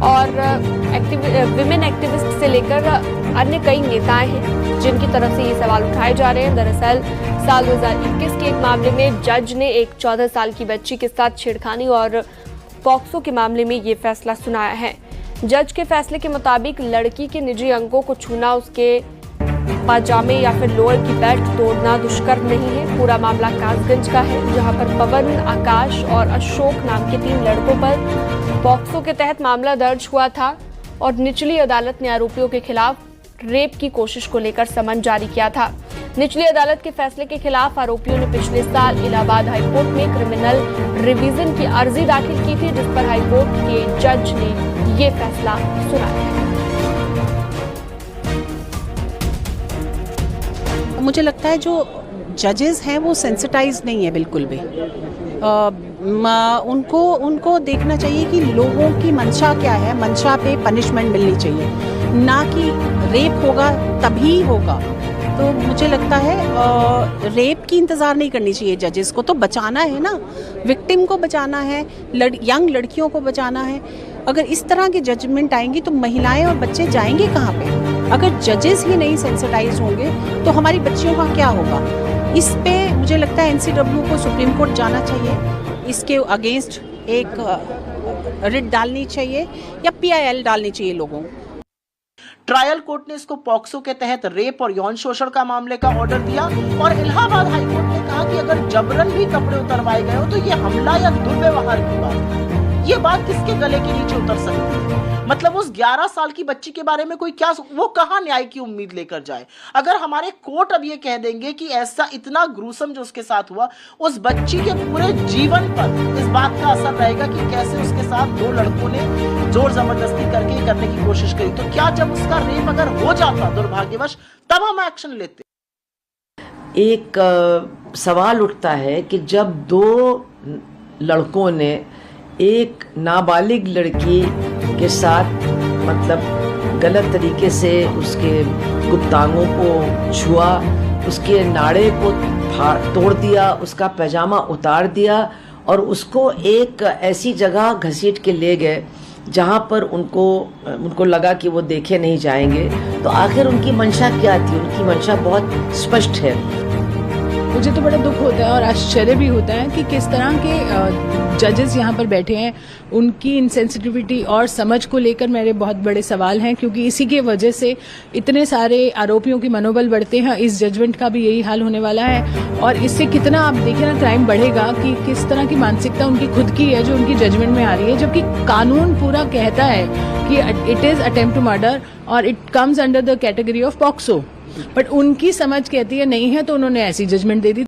और women activist से लेकर अन्य कई नेताएं हैं जिनकी तरफ से ये सवाल उठाए जा रहे हैं। दरअसल साल 2021 के एक मामले में जज ने एक 14 साल की बच्ची के साथ छेड़खानी और पॉक्सो के मामले में ये फैसला सुनाया है। जज के फैसले के मुताबिक लड़की के निजी अंगों को छूना, उसके पाजामे या फिर लोअर की बेल्ट तोड़ना दुष्कर्म नहीं है। पूरा मामला कासगंज का है, जहां पर पवन, आकाश और अशोक नाम के 3 लड़कों पर पॉक्सो के तहत मामला दर्ज हुआ था और निचली अदालत ने आरोपियों के खिलाफ रेप की कोशिश को लेकर समन जारी किया था। निचली अदालत के फैसले के खिलाफ आरोपियों ने पिछले साल इलाहाबाद हाईकोर्ट में क्रिमिनल रिवीजन की अर्जी दाखिल की थी, जिस पर हाईकोर्ट के जज ने ये फैसला सुनाया है। मुझे लगता है जो जजेस हैं वो सेंसिटाइज नहीं है बिल्कुल भी। उनको देखना चाहिए कि लोगों की मंशा क्या है, मंशा पे पनिशमेंट मिलनी चाहिए, ना कि रेप होगा तभी होगा। तो मुझे लगता है रेप की इंतज़ार नहीं करनी चाहिए जजेस को। तो बचाना है ना, विक्टिम को बचाना है, यंग लड़कियों को बचाना है। अगर इस तरह के जजमेंट आएंगी तो महिलाएं और बच्चे जाएंगे कहाँ पे? अगर जजेस ही नहीं सेंसिटाइज होंगे तो हमारी बच्चियों का क्या होगा? इस पे मुझे लगता है NCW को सुप्रीम कोर्ट जाना चाहिए, इसके अगेंस्ट एक रिट डालनी चाहिए या PIL डालनी चाहिए लोगों को। ट्रायल कोर्ट ने इसको पॉक्सो के तहत रेप और यौन शोषण का मामले का ऑर्डर दिया और इलाहाबाद हाईकोर्ट ने कहा कि अगर जबरन भी कपड़े उतरवाए गए हो तो ये हमला या दुर्व्यवहार की बात है। ये बात किसके गले के नीचे उतर सकती है? मतलब उस 11 साल की बच्ची के बारे में कोई क्या, वो कहाँ न्याय की उम्मीद लेकर जाए? अगर हमारे कोर्ट अब ये कह देंगे कि ऐसा इतना ग्रूसम जो उसके साथ हुआ, उस बच्ची के पूरे जीवन पर इस बात का असर रहेगा कि कैसे उसके साथ 2 लड़कों ने जोर जबरदस्ती करके करने की कोशिश करी, तो क्या जब उसका रेप अगर हो जाता दुर्भाग्यवश तब हम एक्शन लेते? एक सवाल उठता है कि जब 2 लड़कों ने एक नाबालिग लड़की के साथ मतलब गलत तरीके से उसके गुप्तांगों को छुआ, उसके नाड़े को तोड़ दिया, उसका पैजामा उतार दिया और उसको एक ऐसी जगह घसीट के ले गए जहाँ पर उनको लगा कि वो देखे नहीं जाएंगे, तो आखिर उनकी मंशा क्या थी? उनकी मंशा बहुत स्पष्ट है। मुझे तो बड़ा दुख होता है और आश्चर्य भी होता है कि किस तरह के जजेस यहाँ पर बैठे हैं। उनकी इनसेंसिटिविटी और समझ को लेकर मेरे बहुत बड़े सवाल हैं, क्योंकि इसी के वजह से इतने सारे आरोपियों की मनोबल बढ़ते हैं। इस जजमेंट का भी यही हाल होने वाला है और इससे कितना आप देखें ना क्राइम बढ़ेगा कि किस तरह की मानसिकता उनकी खुद की है जो उनकी जजमेंट में आ रही है, जबकि कानून पूरा कहता है कि it is attempt to murder और it comes under the category of POCSO, but उनकी समझ कहती है नहीं है, तो उन्होंने ऐसी जजमेंट दे दी।